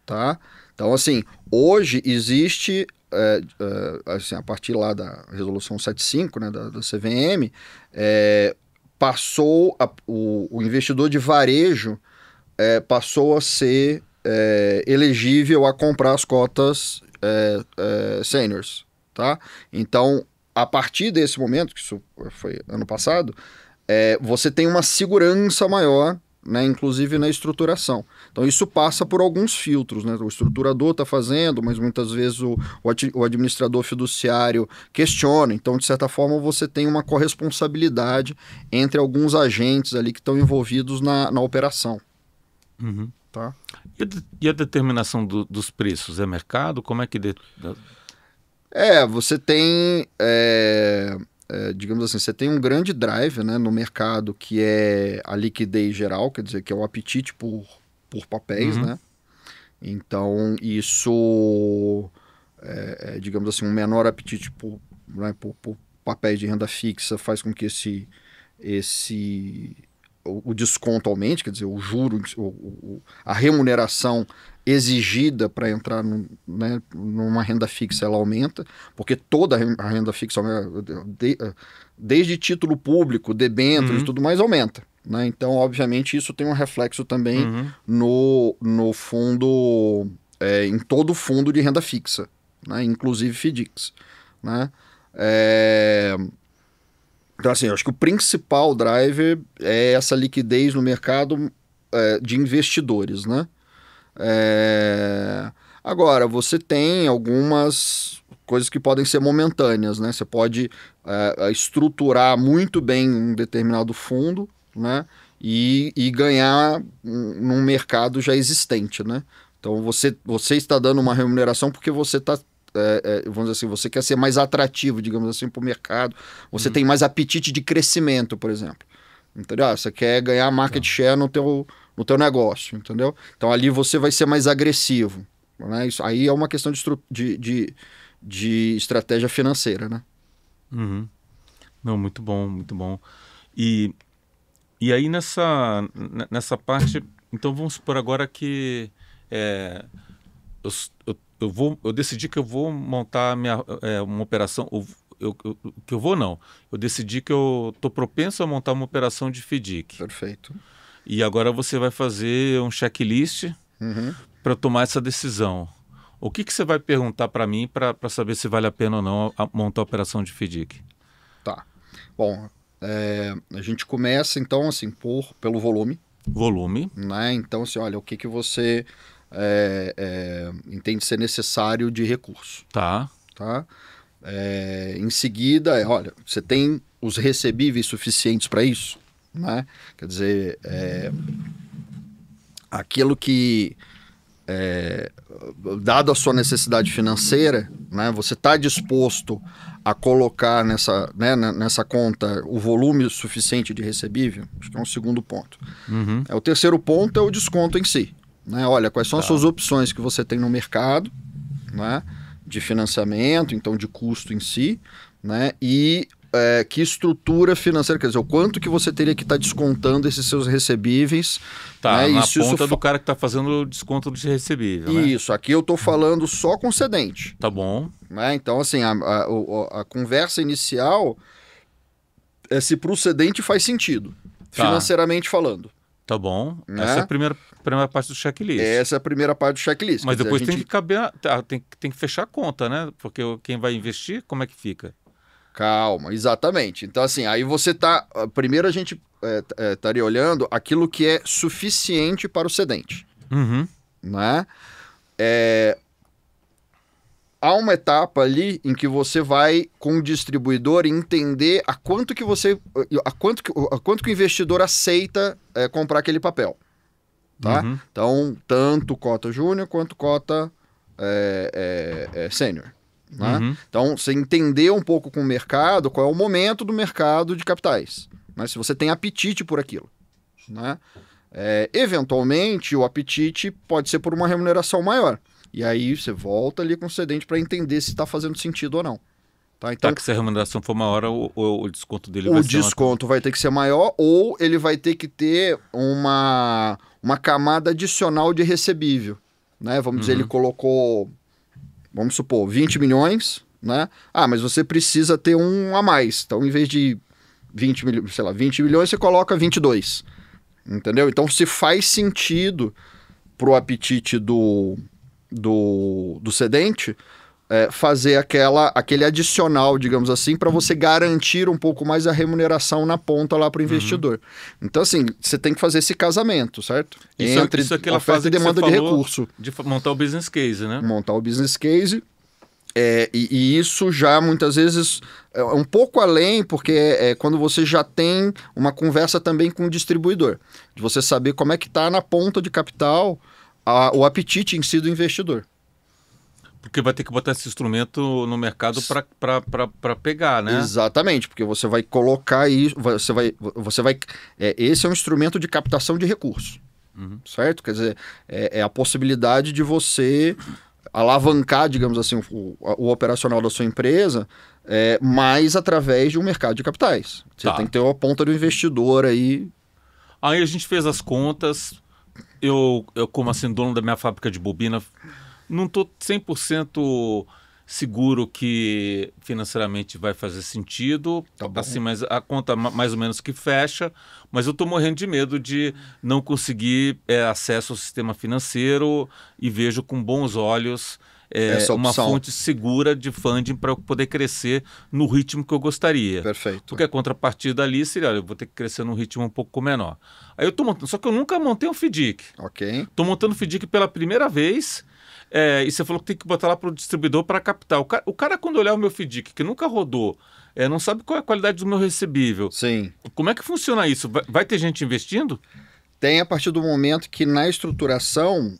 Tá? Então, assim, hoje existe, assim, a partir lá da resolução 75, né, da CVM, passou o investidor de varejo passou a ser elegível a comprar as cotas seniors. Tá? Então, a partir desse momento, que isso foi ano passado, você tem uma segurança maior, né, inclusive na estruturação. Então isso passa por alguns filtros, né? O estruturador está fazendo, mas muitas vezes o administrador fiduciário questiona. Então, de certa forma, você tem uma corresponsabilidade entre alguns agentes ali que estão envolvidos na operação. Uhum. Tá? E a determinação dos preços? É mercado? Como é que... Você tem... digamos assim, você tem um grande drive, né, no mercado, que é a liquidez geral, quer dizer, que é o apetite por papéis, né? Então, isso digamos assim, um menor apetite papéis de renda fixa faz com que o desconto aumente, quer dizer, o juro, a remuneração exigida para entrar né, numa renda fixa, ela aumenta, porque toda a renda fixa, desde título público, debêntures e tudo mais, aumenta. Né? Então, obviamente, isso tem um reflexo também no fundo, em todo o fundo de renda fixa, né? Inclusive FDICs. Né? Então, assim, eu acho que o principal driver é essa liquidez no mercado de investidores, né? Agora, você tem algumas coisas que podem ser momentâneas, né? Você pode estruturar muito bem um determinado fundo, né? E ganhar num mercado já existente, né? Então, você está dando uma remuneração porque você está vamos dizer assim, você quer ser mais atrativo, digamos assim, para o mercado, você tem mais apetite de crescimento, por exemplo, entendeu? Você quer ganhar market share no teu negócio, entendeu? Então ali você vai ser mais agressivo, né? Isso aí é uma questão de estratégia financeira, né? Não, muito bom, muito bom. E aí nessa parte, então vamos supor agora que eu decidi que eu vou montar uma operação. Eu decidi que eu estou propenso a montar uma operação de FDIC. Perfeito. E agora você vai fazer um checklist para tomar essa decisão. O que você vai perguntar para mim para saber se vale a pena ou não montar a operação de FDIC? Tá. Bom, a gente começa então assim pelo volume. Volume. Né? Então, assim, olha, o que você entende ser necessário de recurso. Tá. Em seguida, olha, você tem os recebíveis suficientes para isso? Né? Quer dizer, aquilo que, dado a sua necessidade financeira, né, você está disposto a colocar nessa conta o volume suficiente de recebível? Acho que é um segundo ponto. O terceiro ponto é o desconto em si. Né? Olha, quais são as suas opções que você tem no mercado, né? De financiamento, então de custo em si, né? E que estrutura financeira, quer dizer, o quanto que você teria que estar descontando esses seus recebíveis. Né? Na ponta do cara que está fazendo o desconto de recebível. Isso, né? Aqui eu estou falando só com cedente. Tá bom. Né? Então, assim, a conversa inicial é se para o cedente faz sentido, financeiramente falando. Tá bom. Né? Essa é a primeira parte do checklist. Essa é a primeira parte do checklist. Mas depois tem que caber, tem que fechar a conta, né? Porque quem vai investir, como é que fica? Calma, exatamente. Então, assim, aí você tá... Primeiro a gente estaria olhando aquilo que é suficiente para o cedente. Né? Há uma etapa ali em que você vai com o distribuidor entender a quanto que o investidor aceita comprar aquele papel. Tá? Então, tanto cota júnior quanto cota sênior. Né? Então, você entender um pouco com o mercado, qual é o momento do mercado de capitais. Né? Se você tem apetite por aquilo. Né? Eventualmente, o apetite pode ser por uma remuneração maior. E aí você volta ali com o cedente para entender se está fazendo sentido ou não. Tá? Então, que se a remuneração for maior, o desconto dele vai ser... O desconto vai ter que ser maior ou ele vai ter que ter uma camada adicional de recebível. Né? Vamos dizer, ele colocou, vamos supor, 20 milhões. Né? Mas você precisa ter um a mais. Então, em vez de 20 milhões, você coloca 22. Entendeu? Então, se faz sentido para o apetite do cedente, fazer aquele adicional, digamos assim, para você garantir um pouco mais a remuneração na ponta lá para o investidor. Então, assim, você tem que fazer esse casamento, certo? Entre oferta e demanda de recurso. De montar o business case, né? Montar o business case. E isso já, muitas vezes, é um pouco além, porque é quando você já tem uma conversa também com o distribuidor. De você saber como é que está na ponta de capital o apetite em si do investidor. Porque vai ter que botar esse instrumento no mercado para pegar, né? Exatamente, porque você vai colocar isso, esse é um instrumento de captação de recursos, certo? Quer dizer, é a possibilidade de você alavancar, digamos assim, o operacional da sua empresa, mais através de um mercado de capitais. Você tem que ter uma ponta do investidor aí. Aí a gente fez as contas, eu como assim, dono da minha fábrica de bobina, não estou 100% seguro que financeiramente vai fazer sentido, assim, mas a conta mais ou menos que fecha, mas eu estou morrendo de medo de não conseguir acesso ao sistema financeiro e vejo com bons olhos uma fonte segura de funding para eu poder crescer no ritmo que eu gostaria. Perfeito. Porque a contrapartida ali seria, olha, eu vou ter que crescer num ritmo um pouco menor. Aí eu estou montando, só que eu nunca montei um FDIC. Ok. Estou montando o FDIC pela primeira vez. E você falou que tem que botar lá para o distribuidor para captar. O cara, quando olhar o meu FDIC, que nunca rodou, não sabe qual é a qualidade do meu recebível. Sim. Como é que funciona isso? Vai ter gente investindo? Tem a partir do momento que na estruturação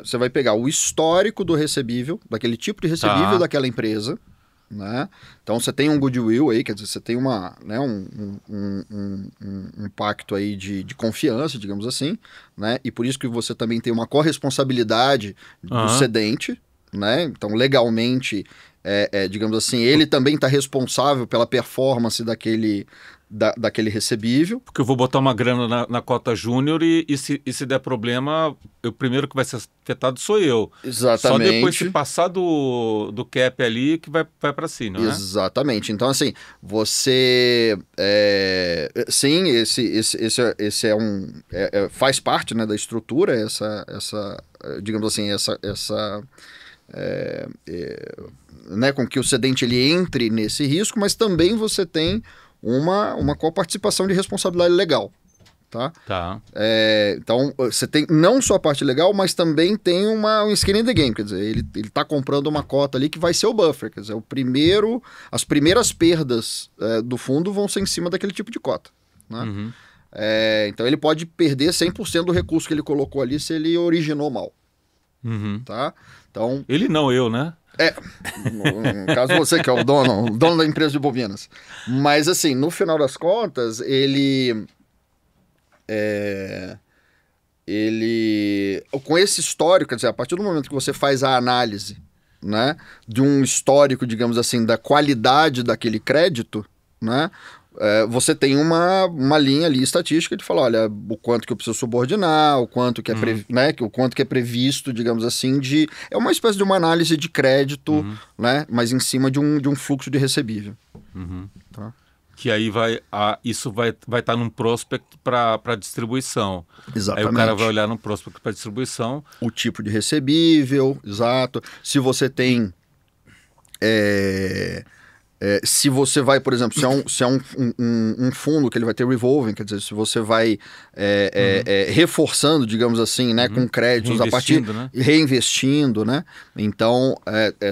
você vai pegar o histórico do recebível, daquele tipo de recebível daquela empresa, né? Então você tem um goodwill aí, quer dizer, você tem um pacto aí de confiança, digamos assim, né? E por isso que você também tem uma corresponsabilidade do cedente, né? Então legalmente, digamos assim, ele também está responsável pela performance daquele recebível. Porque eu vou botar uma grana na cota júnior e se der problema, o primeiro que vai ser afetado sou eu. Exatamente. Só depois se passar do cap ali que vai para cima, né? Exatamente. Então, assim, você... sim, esse faz parte, né, da estrutura, digamos assim, né, com que o cedente ele entre nesse risco, mas também você tem uma coparticipação de responsabilidade legal, tá? Então, você tem não só a parte legal, mas também tem um skin in the game, quer dizer, ele tá comprando uma cota ali que vai ser o buffer, quer dizer, as primeiras perdas do fundo vão ser em cima daquele tipo de cota, né? Uhum. Então, ele pode perder 100% do recurso que ele colocou ali se ele originou mal, tá? Então, ele não, eu, né? No caso você que é o dono da empresa de bobinas. Mas assim, no final das contas, ele com esse histórico, quer dizer, a partir do momento que você faz a análise, né, de um histórico, digamos assim, da qualidade daquele crédito, né, você tem uma linha ali estatística de falar, olha, o quanto que eu preciso subordinar, o quanto que o quanto que é previsto, digamos assim, é uma espécie de uma análise de crédito, né, mas em cima de um fluxo de recebível. Tá? Que aí isso vai estar num prospect para distribuição. Exatamente. Aí o cara vai olhar no prospect para distribuição. O tipo de recebível, exato. Se você tem... se você vai, por exemplo, se é um fundo que ele vai ter revolving, quer dizer, se você vai reforçando, digamos assim, né, com créditos a partir... Né? Reinvestindo, né? Então,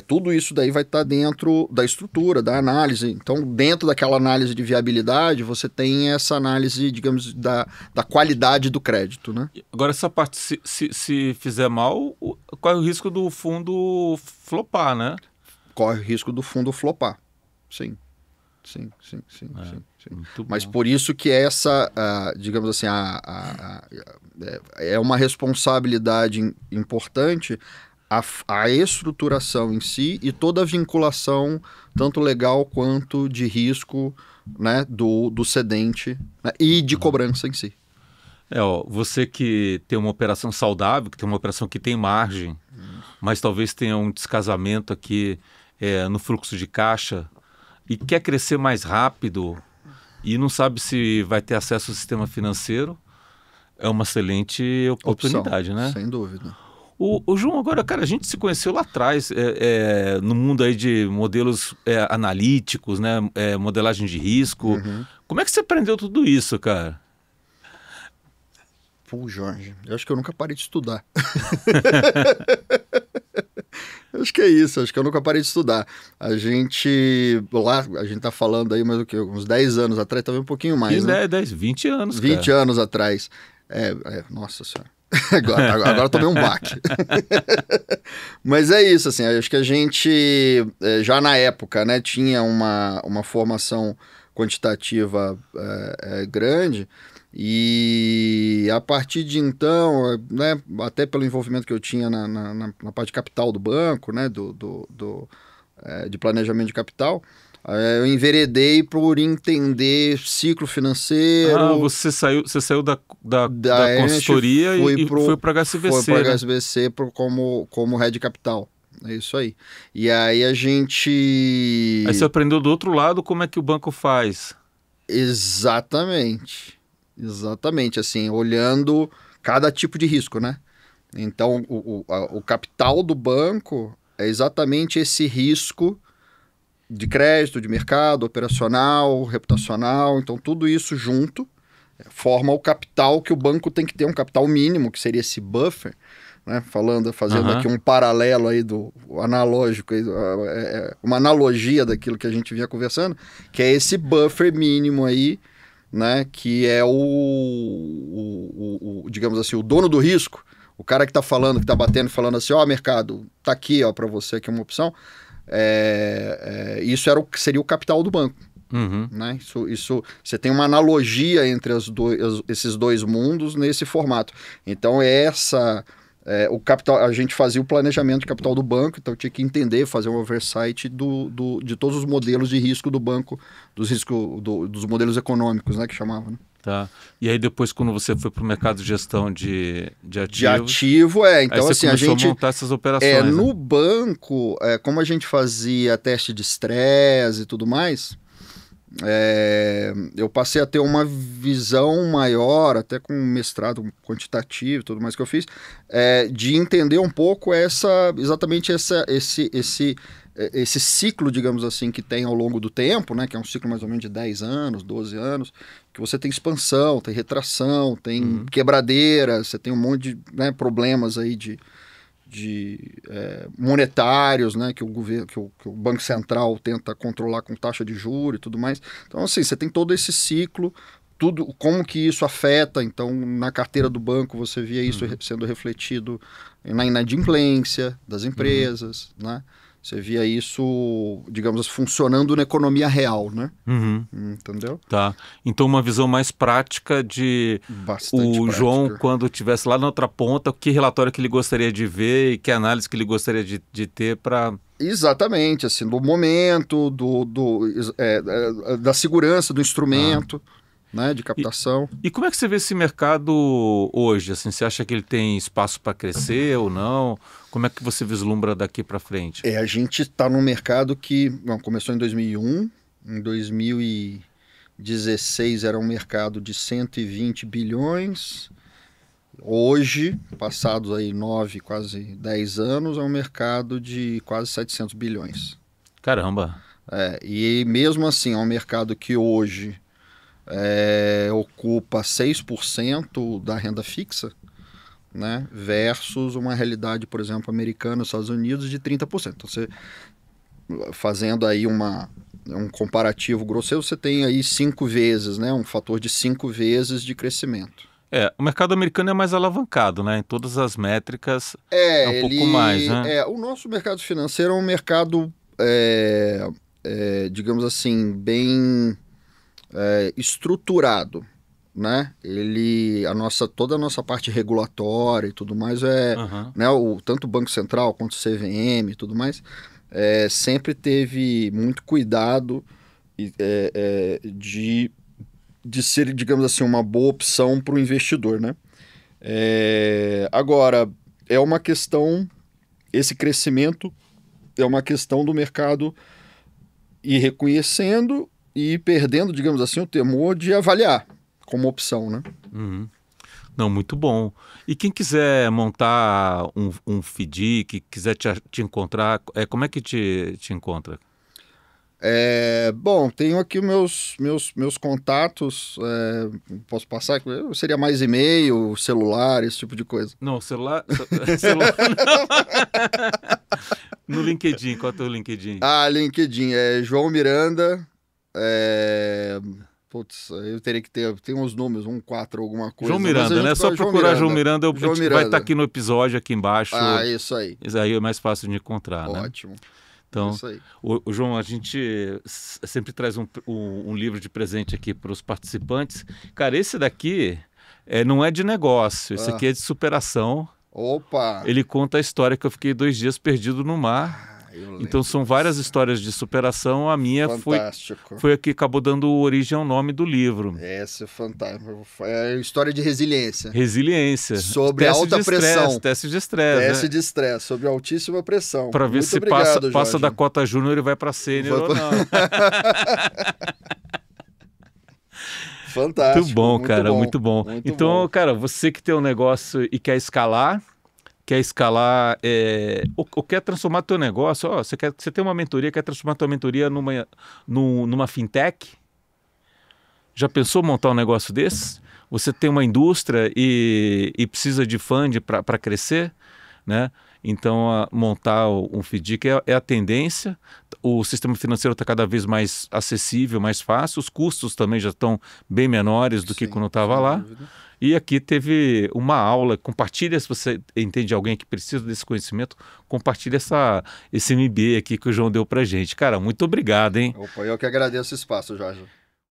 tudo isso daí vai estar dentro da estrutura, da análise. Então, dentro daquela análise de viabilidade, você tem essa análise, digamos, da qualidade do crédito, né? Agora, essa parte, se fizer mal, qual é o risco do fundo flopar, né? Corre o risco do fundo flopar. Sim. Mas por isso que digamos assim, é uma responsabilidade importante a estruturação em si e toda a vinculação, tanto legal quanto de risco, né, do cedente, né, e de cobrança em si. Você que tem uma operação saudável, que tem uma operação que tem margem, mas talvez tenha um descasamento aqui no fluxo de caixa, e quer crescer mais rápido e não sabe se vai ter acesso ao sistema financeiro, é uma excelente oportunidade, opção, né? Sem dúvida. O João, agora, cara, a gente se conheceu lá atrás, no mundo aí de modelos analíticos, né? Modelagem de risco. Como é que você aprendeu tudo isso, cara? Pô, Jorge, eu acho que eu nunca parei de estudar. Acho que é isso, acho que eu nunca parei de estudar. A gente tá falando aí, mas o quê? Uns 10 anos atrás, talvez um pouquinho mais, né? 20 anos, 20 cara. anos atrás. Nossa senhora. Agora eu tomei um baque. Mas é isso, assim, acho que a gente, já na época, né, tinha uma formação quantitativa grande, E a partir de então, né, até pelo envolvimento que eu tinha na parte de capital do banco, né, de planejamento de capital, eu enveredei por entender ciclo financeiro. Ah, você saiu da consultoria e foi para HSBC, Foi para né? HSBC como head de capital. É isso aí. E aí a gente... Aí você aprendeu do outro lado como é que o banco faz. Exatamente. Exatamente, assim, olhando cada tipo de risco, né? Então, o capital do banco é exatamente esse risco de crédito, de mercado, operacional, reputacional. Então, tudo isso junto forma o capital que o banco tem que ter, um capital mínimo, que seria esse buffer, né? Fazendo aqui um paralelo aí do analógico, uma analogia daquilo que a gente vinha conversando, que é esse buffer mínimo aí, né? Que é digamos assim, o dono do risco, o cara que está falando, que está batendo, falando assim, ó, mercado, tá aqui, ó, para você aqui uma opção. Isso seria o capital do banco. Uhum. Né? Isso, você tem uma analogia entre esses dois mundos nesse formato. Então, o capital, a gente fazia o planejamento de capital do banco, então eu tinha que entender, fazer um oversight de todos os modelos de risco do banco, dos modelos econômicos, né, que chamava. Né? Tá. E aí depois, quando você foi para o mercado de gestão de ativos... De ativo, então aí assim, a gente... a montar essas operações. No né? banco, como a gente fazia teste de estresse e tudo mais... eu passei a ter uma visão maior, até com mestrado quantitativo e tudo mais que eu fiz, de entender um pouco exatamente esse ciclo, digamos assim, que tem ao longo do tempo, né, que é um ciclo mais ou menos de 10 anos, 12 anos, que você tem expansão, tem retração, tem quebradeira, você tem um monte de, né, problemas aí de monetários, né, que o governo, que o Banco Central tenta controlar com taxa de juros e tudo mais. Então, assim, você tem todo esse ciclo, tudo, como que isso afeta. Então, na carteira do banco, você via isso sendo refletido na inadimplência das empresas, né? Você via isso, digamos, funcionando na economia real, né? Entendeu? Tá. Então, uma visão mais prática de João, quando estivesse lá na outra ponta, que relatório que ele gostaria de ver e que análise que ele gostaria de ter para... Exatamente, assim, do momento, da segurança do instrumento, né, de captação. E como é que você vê esse mercado hoje? Assim, você acha que ele tem espaço para crescer ou não? Como é que você vislumbra daqui para frente? A gente está num mercado que começou em 2001, em 2016 era um mercado de 120 bilhões, hoje, passados aí 9, quase 10 anos, é um mercado de quase 700 bilhões. Caramba! E mesmo assim, é um mercado que hoje ocupa 6% da renda fixa, né, versus uma realidade, por exemplo, americana, nos Estados Unidos, de 30%. Então, você, fazendo aí um comparativo grosseiro, você tem aí 5 vezes, né, um fator de 5 vezes de crescimento. O mercado americano é mais alavancado, né? Em todas as métricas é um pouco mais, né? O nosso mercado financeiro é um mercado, digamos assim, bem estruturado. Né? Toda a nossa parte regulatória e tudo mais né, tanto o Banco Central quanto o CVM e tudo mais sempre teve muito cuidado de ser, digamos assim, uma boa opção para o investidor, né? Agora, esse crescimento é uma questão do mercado ir reconhecendo e perdendo, digamos assim, o temor de avaliar como opção, né? Não, muito bom. E quem quiser montar um FDIC, quiser te encontrar, como é que te encontra? Bom, tenho aqui meus contatos, posso passar? Seria mais e-mail, celular, esse tipo de coisa. Não, celular não. No LinkedIn, qual é o teu LinkedIn? LinkedIn é João Miranda, Putz, eu teria que tem uns números, 4 alguma coisa. João Miranda, né? Só procurar João Miranda, a gente vai estar aqui no episódio, aqui embaixo. Isso aí. Isso aí é mais fácil de encontrar, né? Ótimo. Então, Isso aí. o João, a gente sempre traz um livro de presente aqui para os participantes. Cara, esse daqui não é de negócio, esse aqui é de superação. Opa! Ele conta a história que eu fiquei 2 dias perdido no mar. Então são várias histórias de superação. A minha foi a que acabou dando origem ao nome do livro. Essa é fantástica. É a história de resiliência. Resiliência. Sobre alta pressão. Teste de estresse. Teste de estresse, sobre altíssima pressão. Para ver se passa da cota júnior e vai para sênior ou não. Fantástico. Muito bom, cara, muito bom. Então, cara, você que tem um negócio e quer escalar ou quer transformar teu negócio, você tem uma mentoria, quer transformar tua mentoria numa fintech? Já pensou montar um negócio desse? Você tem uma indústria e precisa de fund para crescer, né? Então, montar um FDIC é a tendência. O sistema financeiro está cada vez mais acessível, mais fácil. Os custos também já estão bem menores do que quando eu estava lá. Dúvida. E aqui teve uma aula. Compartilha, se você entende alguém que precisa desse conhecimento, compartilha esse MBA aqui que o João deu para gente. Cara, muito obrigado, hein? Opa, eu que agradeço o espaço, Jorge.